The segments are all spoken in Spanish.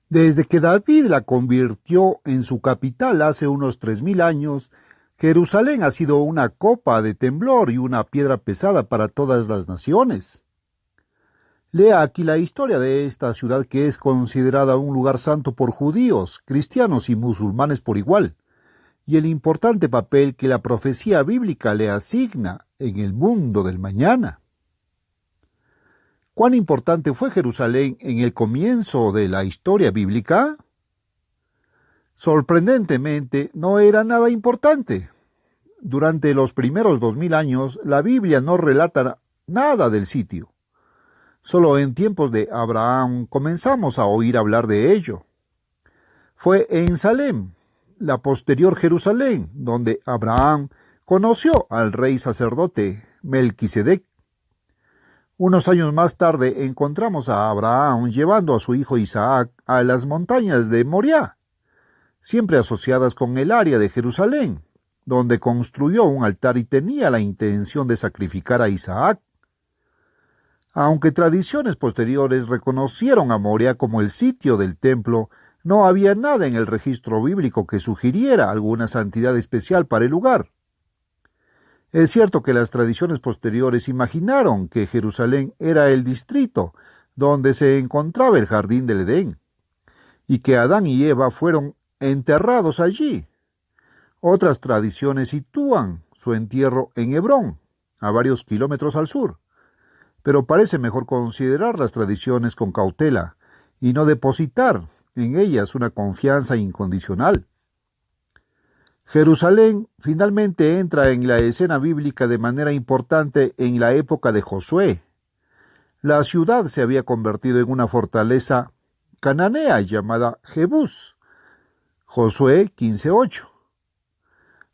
Desde que David la convirtió en su capital hace unos 3000 años, Jerusalén ha sido una copa de temblor y una piedra pesada para todas las naciones. Lea aquí la historia de esta ciudad que es considerada un lugar santo por judíos, cristianos y musulmanes por igual, y el importante papel que la profecía bíblica le asigna en el mundo del mañana. ¿Cuán importante fue Jerusalén en el comienzo de la historia bíblica? Sorprendentemente, no era nada importante. Durante los primeros 2000 años, la Biblia no relata nada del sitio. Solo en tiempos de Abraham comenzamos a oír hablar de ello. Fue en Salem, la posterior Jerusalén, donde Abraham conoció al rey sacerdote Melquisedec. Unos años más tarde encontramos a Abraham llevando a su hijo Isaac a las montañas de Moriah, siempre asociadas con el área de Jerusalén, donde construyó un altar y tenía la intención de sacrificar a Isaac. Aunque tradiciones posteriores reconocieron a Moriah como el sitio del templo, no había nada en el registro bíblico que sugiriera alguna santidad especial para el lugar. Es cierto que las tradiciones posteriores imaginaron que Jerusalén era el distrito donde se encontraba el jardín del Edén, y que Adán y Eva fueron enterrados allí. Otras tradiciones sitúan su entierro en Hebrón, a varios kilómetros al sur, pero parece mejor considerar las tradiciones con cautela y no depositar en ellas una confianza incondicional. Jerusalén finalmente entra en la escena bíblica de manera importante en la época de Josué. La ciudad se había convertido en una fortaleza cananea llamada Jebús. Josué 15:8.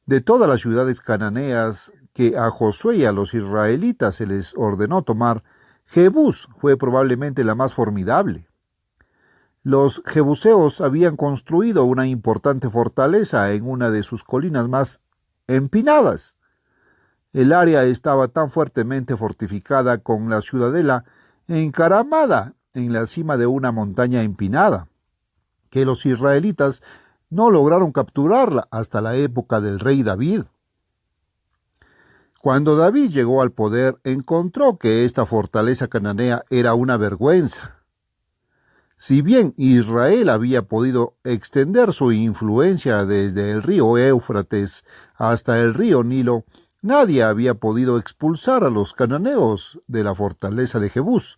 De todas las ciudades cananeas que a Josué y a los israelitas se les ordenó tomar, Jebús fue probablemente la más formidable. Los jebuseos habían construido una importante fortaleza en una de sus colinas más empinadas. El área estaba tan fuertemente fortificada con la ciudadela encaramada en la cima de una montaña empinada, que los israelitas no lograron capturarla hasta la época del rey David. Cuando David llegó al poder, encontró que esta fortaleza cananea era una vergüenza. Si bien Israel había podido extender su influencia desde el río Éufrates hasta el río Nilo, nadie había podido expulsar a los cananeos de la fortaleza de Jebús,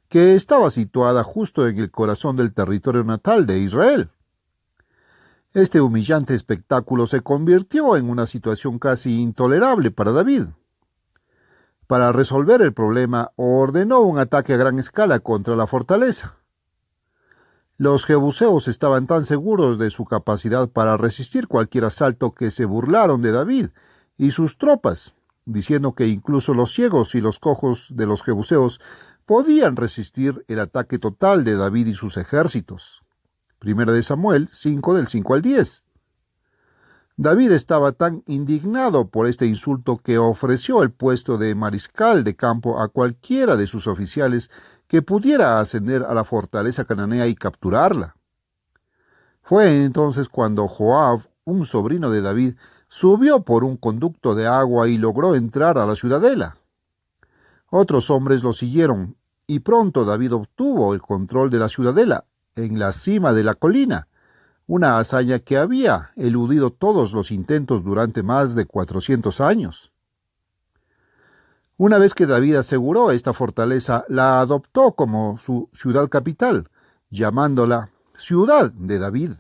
que estaba situada justo en el corazón del territorio natal de Israel. Este humillante espectáculo se convirtió en una situación casi intolerable para David. Para resolver el problema, ordenó un ataque a gran escala contra la fortaleza. Los jebuseos estaban tan seguros de su capacidad para resistir cualquier asalto que se burlaron de David y sus tropas, diciendo que incluso los ciegos y los cojos de los jebuseos podían resistir el ataque total de David y sus ejércitos. Primera de Samuel 5 del 5 al 10. David estaba tan indignado por este insulto que ofreció el puesto de mariscal de campo a cualquiera de sus oficiales que pudiera ascender a la fortaleza cananea y capturarla. Fue entonces cuando Joab, un sobrino de David, subió por un conducto de agua y logró entrar a la ciudadela. Otros hombres lo siguieron, y pronto David obtuvo el control de la ciudadela, en la cima de la colina, una hazaña que había eludido todos los intentos durante más de 400 años. Una vez que David aseguró esta fortaleza, la adoptó como su ciudad capital, llamándola Ciudad de David.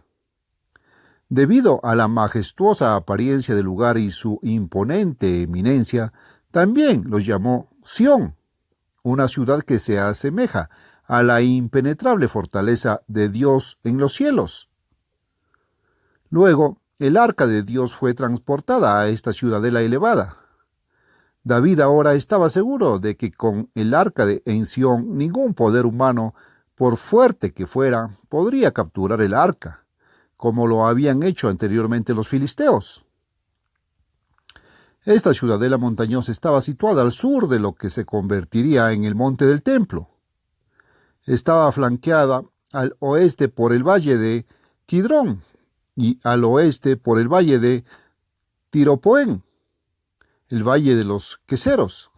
Debido a la majestuosa apariencia del lugar y su imponente eminencia, también los llamó Sión, una ciudad que se asemeja a la impenetrable fortaleza de Dios en los cielos. Luego, el arca de Dios fue transportada a esta ciudadela elevada. David ahora estaba seguro de que con el arca en Sión ningún poder humano, por fuerte que fuera, podría capturar el arca, como lo habían hecho anteriormente los filisteos. Esta ciudadela montañosa estaba situada al sur de lo que se convertiría en el monte del templo. Estaba flanqueada al oeste por el valle de Kidrón y al oeste por el valle de Tiropoén, el valle de los Queseros.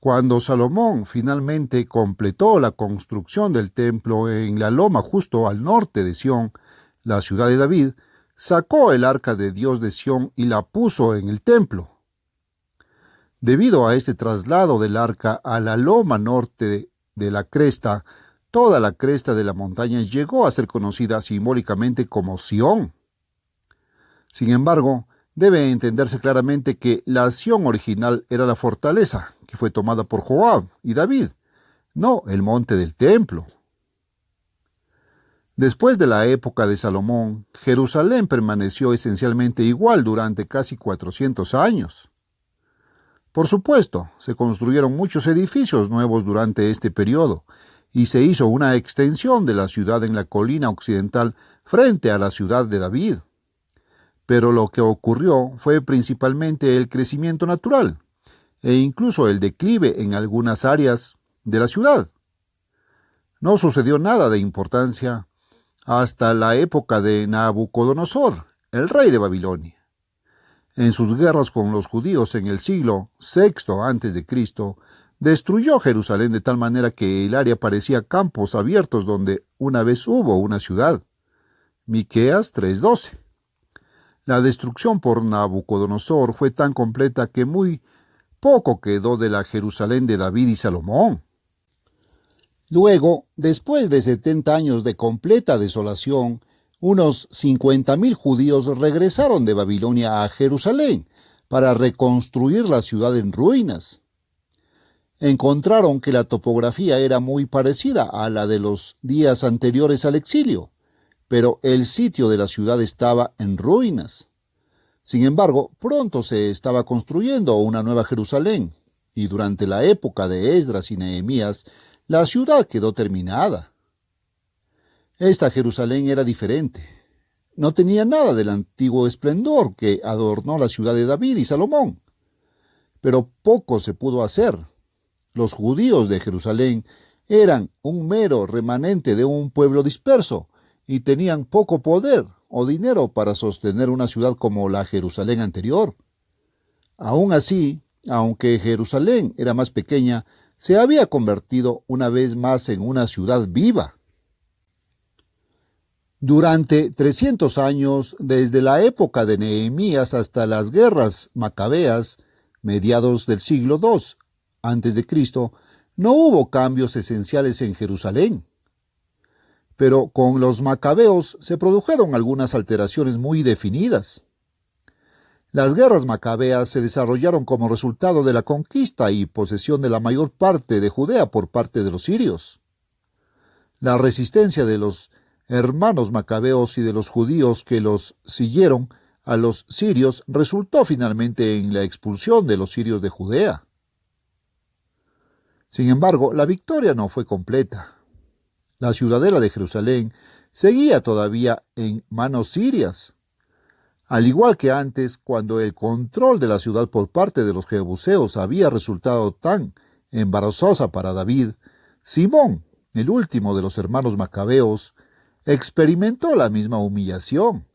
Cuando Salomón finalmente completó la construcción del templo en la loma justo al norte de Sión, la ciudad de David, sacó el arca de Dios de Sión y la puso en el templo. Debido a este traslado del arca a la loma norte de la cresta, toda la cresta de la montaña llegó a ser conocida simbólicamente como Sión. Sin embargo, debe entenderse claramente que la Sión original era la fortaleza, que fue tomada por Joab y David, no el monte del templo. Después de la época de Salomón, Jerusalén permaneció esencialmente igual durante casi 400 años. Por supuesto, se construyeron muchos edificios nuevos durante este periodo, y se hizo una extensión de la ciudad en la colina occidental frente a la ciudad de David. Pero lo que ocurrió fue principalmente el crecimiento natural, e incluso el declive en algunas áreas de la ciudad. No sucedió nada de importancia hasta la época de Nabucodonosor, el rey de Babilonia. En sus guerras con los judíos en el siglo VI a.C., destruyó Jerusalén de tal manera que el área parecía campos abiertos donde una vez hubo una ciudad. Miqueas 3:12. La destrucción por Nabucodonosor fue tan completa que muy poco quedó de la Jerusalén de David y Salomón. Luego, después de 70 años de completa desolación, unos 50.000 judíos regresaron de Babilonia a Jerusalén para reconstruir la ciudad en ruinas. Encontraron que la topografía era muy parecida a la de los días anteriores al exilio, pero el sitio de la ciudad estaba en ruinas. Sin embargo, pronto se estaba construyendo una nueva Jerusalén, y durante la época de Esdras y Nehemías, la ciudad quedó terminada. Esta Jerusalén era diferente. No tenía nada del antiguo esplendor que adornó la ciudad de David y Salomón. Pero poco se pudo hacer. Los judíos de Jerusalén eran un mero remanente de un pueblo disperso y tenían poco poder o dinero para sostener una ciudad como la Jerusalén anterior. Aún así, aunque Jerusalén era más pequeña, se había convertido una vez más en una ciudad viva. Durante 300 años, desde la época de Nehemías hasta las guerras macabeas, mediados del siglo II a.C., no hubo cambios esenciales en Jerusalén. Pero con los macabeos se produjeron algunas alteraciones muy definidas. Las guerras macabeas se desarrollaron como resultado de la conquista y posesión de la mayor parte de Judea por parte de los sirios. La resistencia de los hermanos macabeos y de los judíos que los siguieron a los sirios resultó finalmente en la expulsión de los sirios de Judea. Sin embargo, la victoria no fue completa. La ciudadela de Jerusalén seguía todavía en manos sirias. Al igual que antes, cuando el control de la ciudad por parte de los jebuseos había resultado tan embarazosa para David, Simón, el último de los hermanos macabeos, experimentó la misma humillación.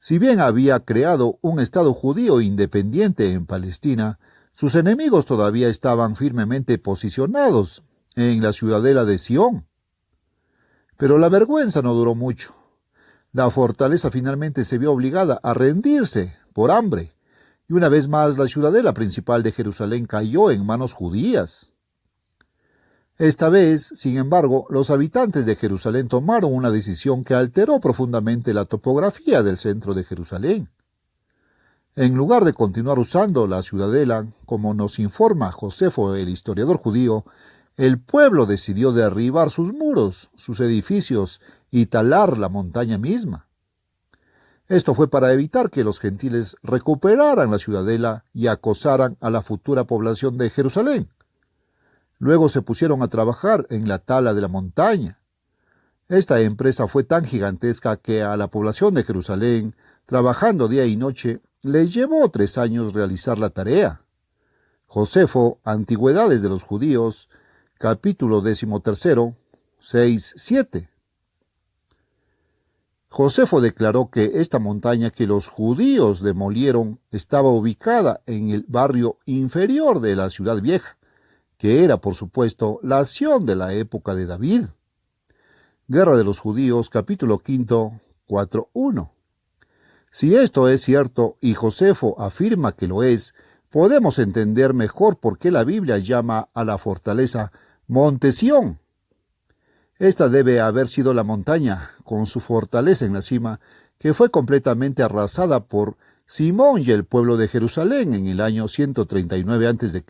Si bien había creado un estado judío independiente en Palestina, sus enemigos todavía estaban firmemente posicionados en la ciudadela de Sión. Pero la vergüenza no duró mucho. La fortaleza finalmente se vio obligada a rendirse por hambre, y una vez más la ciudadela principal de Jerusalén cayó en manos judías. Esta vez, sin embargo, los habitantes de Jerusalén tomaron una decisión que alteró profundamente la topografía del centro de Jerusalén. En lugar de continuar usando la ciudadela, como nos informa Josefo, el historiador judío, el pueblo decidió derribar sus muros, sus edificios y talar la montaña misma. Esto fue para evitar que los gentiles recuperaran la ciudadela y acosaran a la futura población de Jerusalén. Luego se pusieron a trabajar en la tala de la montaña. Esta empresa fue tan gigantesca que a la población de Jerusalén, trabajando día y noche, les llevó 3 años realizar la tarea. Josefo, Antigüedades de los Judíos, capítulo 13, 6, 7. Josefo declaró que esta montaña que los judíos demolieron estaba ubicada en el barrio inferior de la ciudad vieja, que era, por supuesto, la Sión de la época de David. Guerra de los Judíos, capítulo 5, 4:1. Si esto es cierto y Josefo afirma que lo es, podemos entender mejor por qué la Biblia llama a la fortaleza Monte Sión. Esta debe haber sido la montaña, con su fortaleza en la cima, que fue completamente arrasada por Simón y el pueblo de Jerusalén en el año 139 a.C.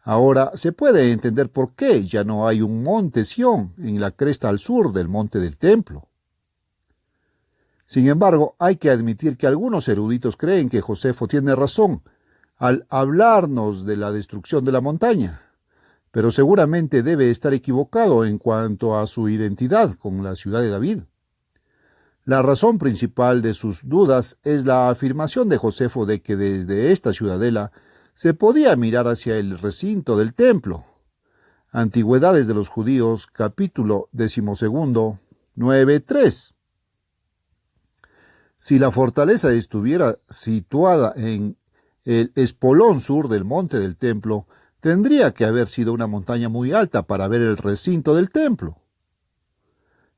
Ahora se puede entender por qué ya no hay un monte Sión en la cresta al sur del monte del templo. Sin embargo, hay que admitir que algunos eruditos creen que Josefo tiene razón al hablarnos de la destrucción de la montaña, pero seguramente debe estar equivocado en cuanto a su identidad con la ciudad de David. La razón principal de sus dudas es la afirmación de Josefo de que desde esta ciudadela se podía mirar hacia el recinto del templo. Antigüedades de los Judíos, capítulo 12, 9:3. Si la fortaleza estuviera situada en el espolón sur del monte del templo, tendría que haber sido una montaña muy alta para ver el recinto del templo.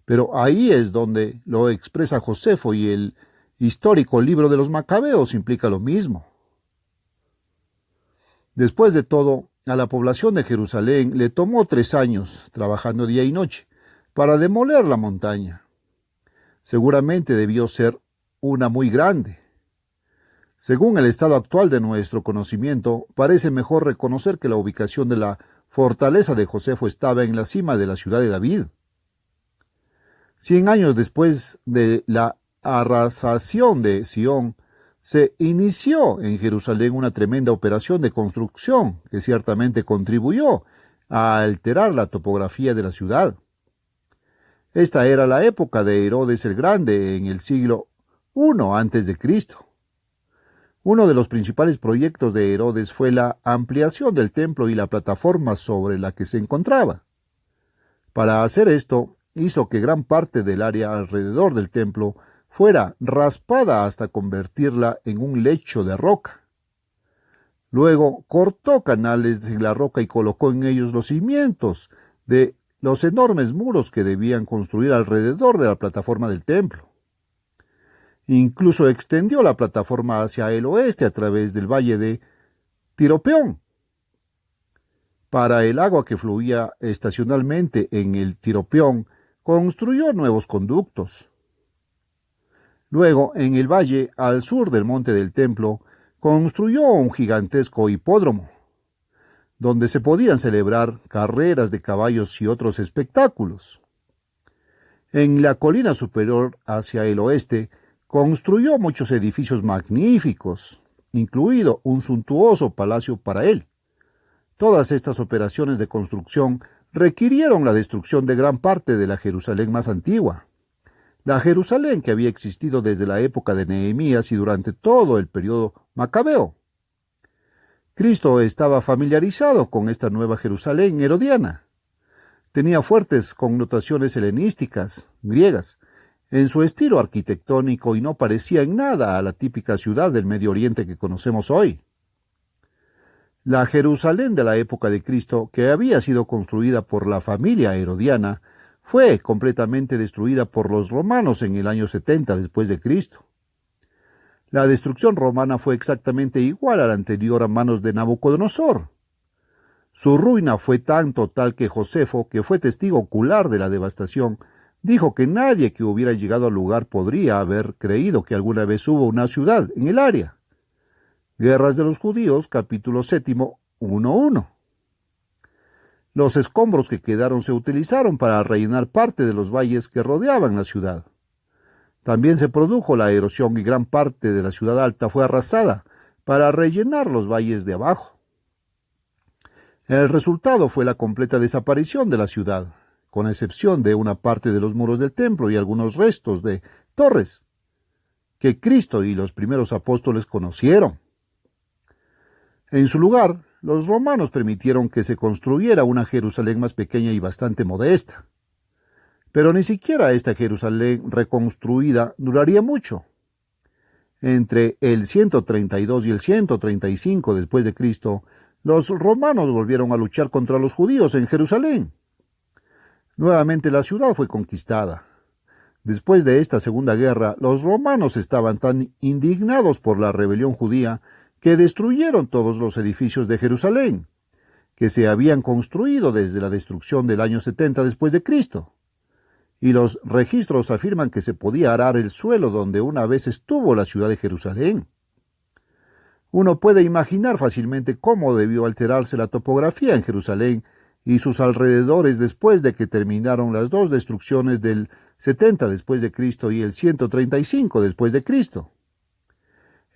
Pero ahí es donde lo expresa Josefo y el histórico libro de los Macabeos implica lo mismo. Después de todo, a la población de Jerusalén le tomó 3 años, trabajando día y noche, para demoler la montaña. Seguramente debió ser una muy grande. Según el estado actual de nuestro conocimiento, parece mejor reconocer que la ubicación de la fortaleza de Josefo estaba en la cima de la ciudad de David. 100 años después de la arrasación de Sión, se inició en Jerusalén una tremenda operación de construcción que ciertamente contribuyó a alterar la topografía de la ciudad. Esta era la época de Herodes el Grande en el siglo I a.C. Uno de los principales proyectos de Herodes fue la ampliación del templo y la plataforma sobre la que se encontraba. Para hacer esto, hizo que gran parte del área alrededor del templo fuera raspada hasta convertirla en un lecho de roca. Luego cortó canales en la roca y colocó en ellos los cimientos de los enormes muros que debían construir alrededor de la plataforma del templo. Incluso extendió la plataforma hacia el oeste a través del valle de Tiropeón. Para el agua que fluía estacionalmente en el Tiropeón, construyó nuevos conductos. Luego, en el valle al sur del monte del templo, construyó un gigantesco hipódromo, donde se podían celebrar carreras de caballos y otros espectáculos. En la colina superior hacia el oeste, construyó muchos edificios magníficos, incluido un suntuoso palacio para él. Todas estas operaciones de construcción requirieron la destrucción de gran parte de la Jerusalén más antigua, la Jerusalén que había existido desde la época de Nehemías y durante todo el periodo macabeo. Cristo estaba familiarizado con esta nueva Jerusalén herodiana. Tenía fuertes connotaciones helenísticas, griegas, en su estilo arquitectónico y no parecía en nada a la típica ciudad del Medio Oriente que conocemos hoy. La Jerusalén de la época de Cristo, que había sido construida por la familia herodiana, fue completamente destruida por los romanos en el año 70 después de Cristo. La destrucción romana fue exactamente igual a la anterior a manos de Nabucodonosor. Su ruina fue tan total que Josefo, que fue testigo ocular de la devastación, dijo que nadie que hubiera llegado al lugar podría haber creído que alguna vez hubo una ciudad en el área. Guerras de los Judíos, capítulo 7, 1:1. Los escombros que quedaron se utilizaron para rellenar parte de los valles que rodeaban la ciudad. También se produjo la erosión y gran parte de la ciudad alta fue arrasada para rellenar los valles de abajo. El resultado fue la completa desaparición de la ciudad, con excepción de una parte de los muros del templo y algunos restos de torres que Cristo y los primeros apóstoles conocieron. En su lugar, los romanos permitieron que se construyera una Jerusalén más pequeña y bastante modesta. Pero ni siquiera esta Jerusalén reconstruida duraría mucho. Entre el 132 y el 135 después de Cristo, los romanos volvieron a luchar contra los judíos en Jerusalén. Nuevamente la ciudad fue conquistada. Después de esta segunda guerra, los romanos estaban tan indignados por la rebelión judía que destruyeron todos los edificios de Jerusalén, que se habían construido desde la destrucción del año 70 después de Cristo. Y los registros afirman que se podía arar el suelo donde una vez estuvo la ciudad de Jerusalén. Uno puede imaginar fácilmente cómo debió alterarse la topografía en Jerusalén y sus alrededores después de que terminaron las dos destrucciones del 70 después de Cristo y el 135 después de Cristo.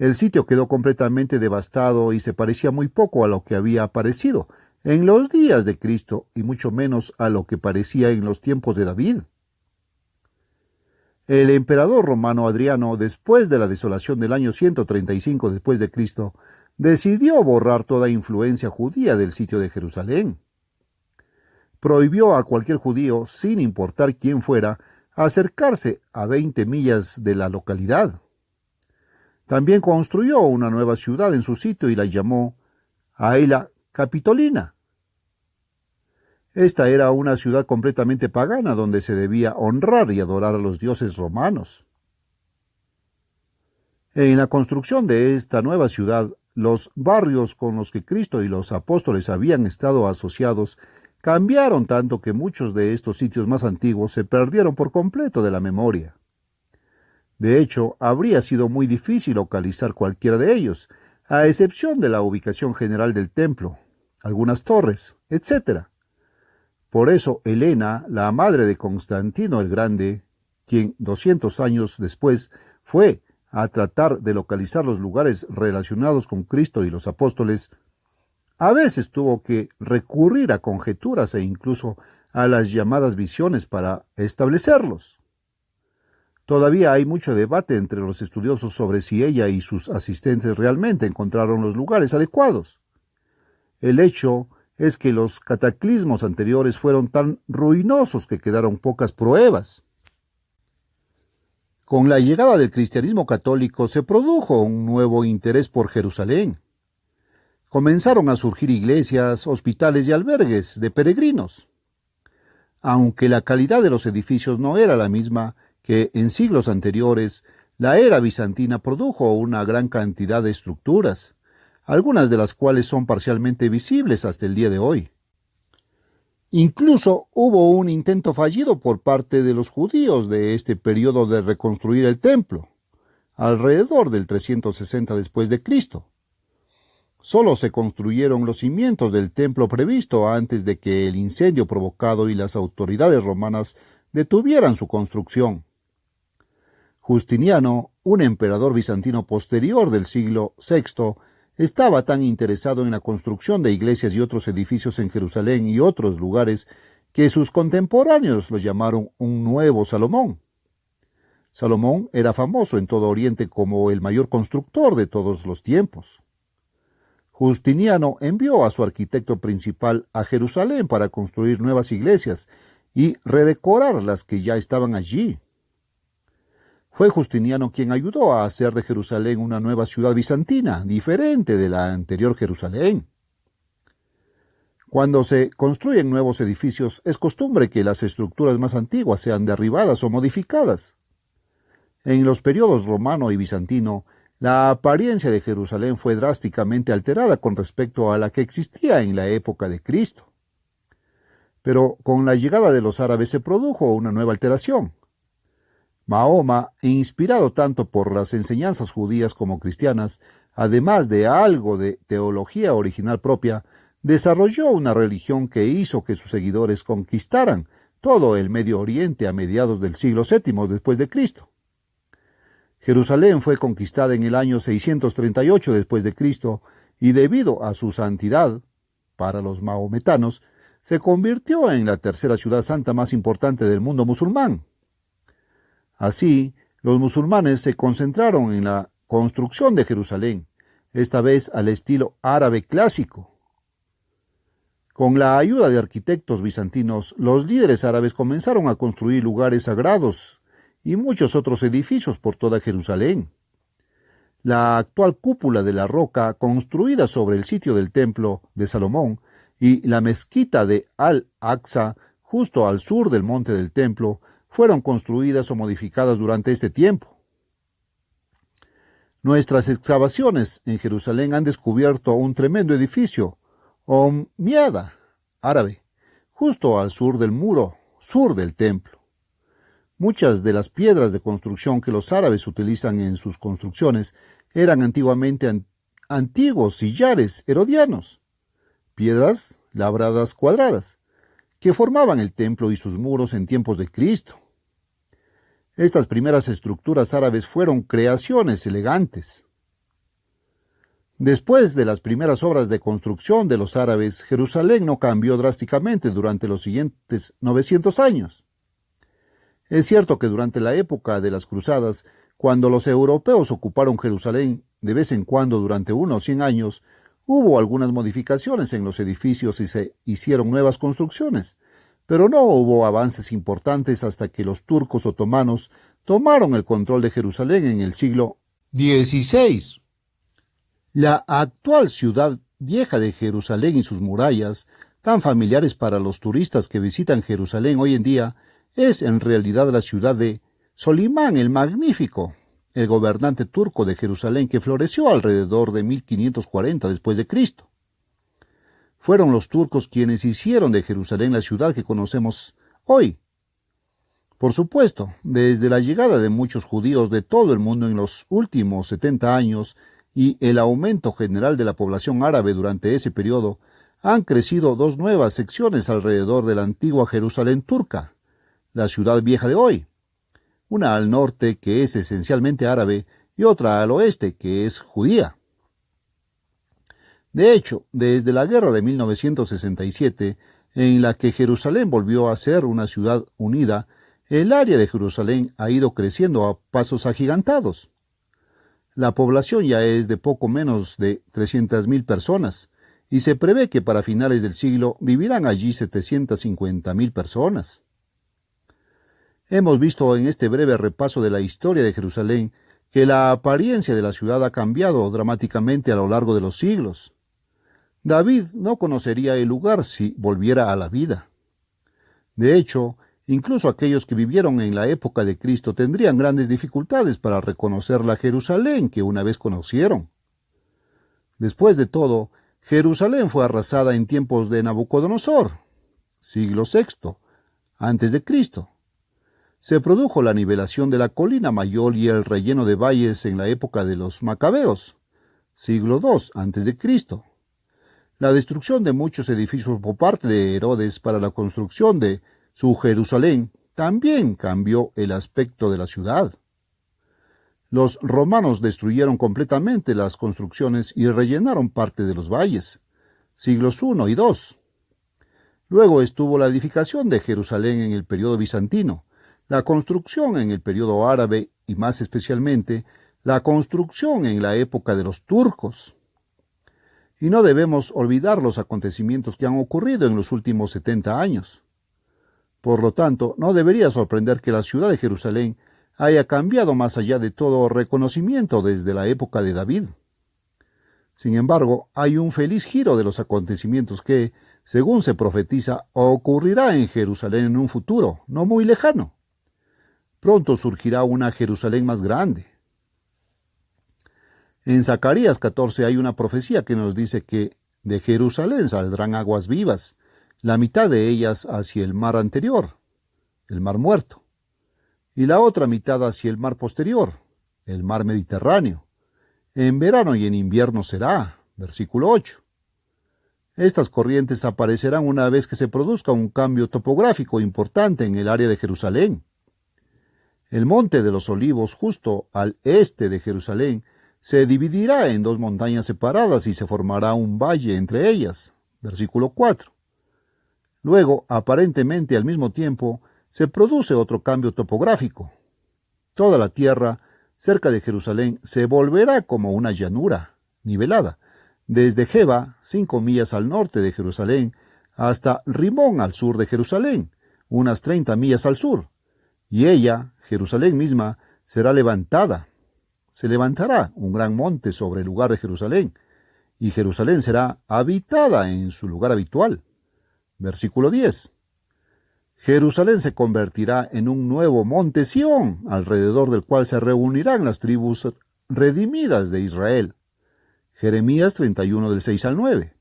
El sitio quedó completamente devastado y se parecía muy poco a lo que había aparecido en los días de Cristo y mucho menos a lo que parecía en los tiempos de David. El emperador romano Adriano, después de la desolación del año 135 después de Cristo, decidió borrar toda influencia judía del sitio de Jerusalén. Prohibió a cualquier judío, sin importar quién fuera, acercarse a 20 millas de la localidad. También construyó una nueva ciudad en su sitio y la llamó Aela Capitolina. Esta era una ciudad completamente pagana donde se debía honrar y adorar a los dioses romanos. En la construcción de esta nueva ciudad, los barrios con los que Cristo y los apóstoles habían estado asociados cambiaron tanto que muchos de estos sitios más antiguos se perdieron por completo de la memoria. De hecho, habría sido muy difícil localizar cualquiera de ellos, a excepción de la ubicación general del templo, algunas torres, etc. Por eso, Helena, la madre de Constantino el Grande, quien 200 años después fue a tratar de localizar los lugares relacionados con Cristo y los apóstoles, a veces tuvo que recurrir a conjeturas e incluso a las llamadas visiones para establecerlos. Todavía hay mucho debate entre los estudiosos sobre si ella y sus asistentes realmente encontraron los lugares adecuados. El hecho es que los cataclismos anteriores fueron tan ruinosos que quedaron pocas pruebas. Con la llegada del cristianismo católico se produjo un nuevo interés por Jerusalén. Comenzaron a surgir iglesias, hospitales y albergues de peregrinos. Aunque la calidad de los edificios no era la misma que en siglos anteriores, la era bizantina produjo una gran cantidad de estructuras, algunas de las cuales son parcialmente visibles hasta el día de hoy. Incluso hubo un intento fallido por parte de los judíos de este periodo de reconstruir el templo, alrededor del 360 después de Cristo. Solo se construyeron los cimientos del templo previsto antes de que el incendio provocado y las autoridades romanas detuvieran su construcción. Justiniano, un emperador bizantino posterior del siglo VI, estaba tan interesado en la construcción de iglesias y otros edificios en Jerusalén y otros lugares que sus contemporáneos lo llamaron un nuevo Salomón. Salomón era famoso en todo Oriente como el mayor constructor de todos los tiempos. Justiniano envió a su arquitecto principal a Jerusalén para construir nuevas iglesias y redecorar las que ya estaban allí. Fue Justiniano quien ayudó a hacer de Jerusalén una nueva ciudad bizantina, diferente de la anterior Jerusalén. Cuando se construyen nuevos edificios, es costumbre que las estructuras más antiguas sean derribadas o modificadas. En los periodos romano y bizantino, la apariencia de Jerusalén fue drásticamente alterada con respecto a la que existía en la época de Cristo. Pero con la llegada de los árabes se produjo una nueva alteración. Mahoma, inspirado tanto por las enseñanzas judías como cristianas, además de algo de teología original propia, desarrolló una religión que hizo que sus seguidores conquistaran todo el Medio Oriente a mediados del siglo VII después de Cristo. Jerusalén fue conquistada en el año 638 después de Cristo y debido a su santidad, para los mahometanos, se convirtió en la tercera ciudad santa más importante del mundo musulmán. Así, los musulmanes se concentraron en la construcción de Jerusalén, esta vez al estilo árabe clásico, Con la ayuda de arquitectos bizantinos, los líderes árabes comenzaron a construir lugares sagrados y muchos otros edificios por toda Jerusalén. La actual cúpula de la roca, construida sobre el sitio del templo de Salomón, y la mezquita de Al-Aqsa, justo al sur del monte del templo, fueron construidas o modificadas durante este tiempo. Nuestras excavaciones en Jerusalén han descubierto un tremendo edificio, o miada árabe, justo al sur del muro, sur del templo. Muchas de las piedras de construcción que los árabes utilizan en sus construcciones eran antiguamente antiguos sillares herodianos, piedras labradas cuadradas, que formaban el templo y sus muros en tiempos de Cristo. Estas primeras estructuras árabes fueron creaciones elegantes. Después de las primeras obras de construcción de los árabes, Jerusalén no cambió drásticamente durante los siguientes 900 años. Es cierto que durante la época de las cruzadas, cuando los europeos ocuparon Jerusalén de vez en cuando durante unos 100 años, hubo algunas modificaciones en los edificios y se hicieron nuevas construcciones, pero no hubo avances importantes hasta que los turcos otomanos tomaron el control de Jerusalén en el siglo XVI. La actual ciudad vieja de Jerusalén y sus murallas, tan familiares para los turistas que visitan Jerusalén hoy en día, es en realidad la ciudad de Solimán el Magnífico, el gobernante turco de Jerusalén que floreció alrededor de 1540 después de Cristo. Fueron los turcos quienes hicieron de Jerusalén la ciudad que conocemos hoy. Por supuesto, desde la llegada de muchos judíos de todo el mundo en los últimos 70 años y el aumento general de la población árabe durante ese periodo, han crecido dos nuevas secciones alrededor de la antigua Jerusalén turca, la ciudad vieja de hoy, una al norte que es esencialmente árabe y otra al oeste que es judía. De hecho, desde la guerra de 1967, en la que Jerusalén volvió a ser una ciudad unida, el área de Jerusalén ha ido creciendo a pasos agigantados. La población ya es de poco menos de 300.000 personas, y se prevé que para finales del siglo vivirán allí 750.000 personas. Hemos visto en este breve repaso de la historia de Jerusalén que la apariencia de la ciudad ha cambiado dramáticamente a lo largo de los siglos. David no conocería el lugar si volviera a la vida. De hecho, incluso aquellos que vivieron en la época de Cristo tendrían grandes dificultades para reconocer la Jerusalén que una vez conocieron. Después de todo, Jerusalén fue arrasada en tiempos de Nabucodonosor, siglo VI, antes de Cristo. Se produjo la nivelación de la colina mayor y el relleno de valles en la época de los Macabeos, siglo II antes de Cristo. La destrucción de muchos edificios por parte de Herodes para la construcción de su Jerusalén también cambió el aspecto de la ciudad. Los romanos destruyeron completamente las construcciones y rellenaron parte de los valles, siglos I y II. Luego estuvo la edificación de Jerusalén en el periodo bizantino, la construcción en el periodo árabe y más especialmente la construcción en la época de los turcos. Y no debemos olvidar los acontecimientos que han ocurrido en los últimos 70 años. Por lo tanto, no debería sorprender que la ciudad de Jerusalén haya cambiado más allá de todo reconocimiento desde la época de David. Sin embargo, hay un feliz giro de los acontecimientos que, según se profetiza, ocurrirá en Jerusalén en un futuro no muy lejano. Pronto surgirá una Jerusalén más grande. En Zacarías 14 hay una profecía que nos dice que de Jerusalén saldrán aguas vivas, la mitad de ellas hacia el mar anterior, el mar Muerto, y la otra mitad hacia el mar posterior, el mar Mediterráneo. En verano y en invierno será, versículo 8. Estas corrientes aparecerán una vez que se produzca un cambio topográfico importante en el área de Jerusalén. El monte de los Olivos, justo al este de Jerusalén, se dividirá en dos montañas separadas y se formará un valle entre ellas, versículo 4. Luego, aparentemente al mismo tiempo, se produce otro cambio topográfico. Toda la tierra cerca de Jerusalén se volverá como una llanura, nivelada, desde Geba, 5 millas al norte de Jerusalén, hasta Rimón al sur de Jerusalén, unas 30 millas al sur. Y ella, Jerusalén misma, será levantada. Se levantará un gran monte sobre el lugar de Jerusalén, y Jerusalén será habitada en su lugar habitual. Versículo 10. Jerusalén se convertirá en un nuevo monte Sión, alrededor del cual se reunirán las tribus redimidas de Israel. Jeremías 31 del 6 al 9.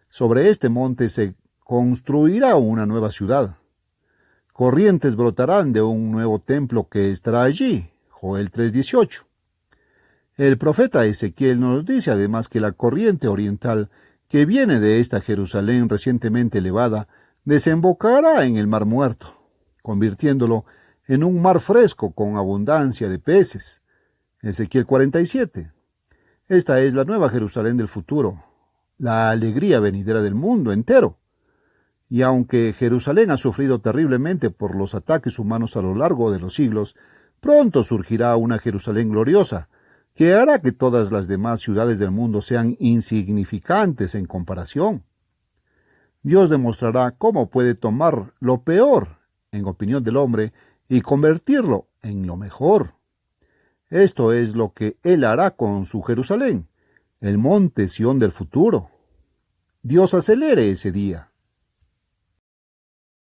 Sobre este monte se construirá una nueva ciudad. Corrientes brotarán de un nuevo templo que estará allí. Joel 3:18. El profeta Ezequiel nos dice además que la corriente oriental que viene de esta Jerusalén recientemente elevada desembocará en el Mar Muerto, convirtiéndolo en un mar fresco con abundancia de peces. Ezequiel 47. Esta es la nueva Jerusalén del futuro, la alegría venidera del mundo entero. Y aunque Jerusalén ha sufrido terriblemente por los ataques humanos a lo largo de los siglos, pronto surgirá una Jerusalén gloriosa, que hará que todas las demás ciudades del mundo sean insignificantes en comparación. Dios demostrará cómo puede tomar lo peor, en opinión del hombre, y convertirlo en lo mejor. Esto es lo que Él hará con su Jerusalén, el monte Sión del futuro. Dios acelere ese día.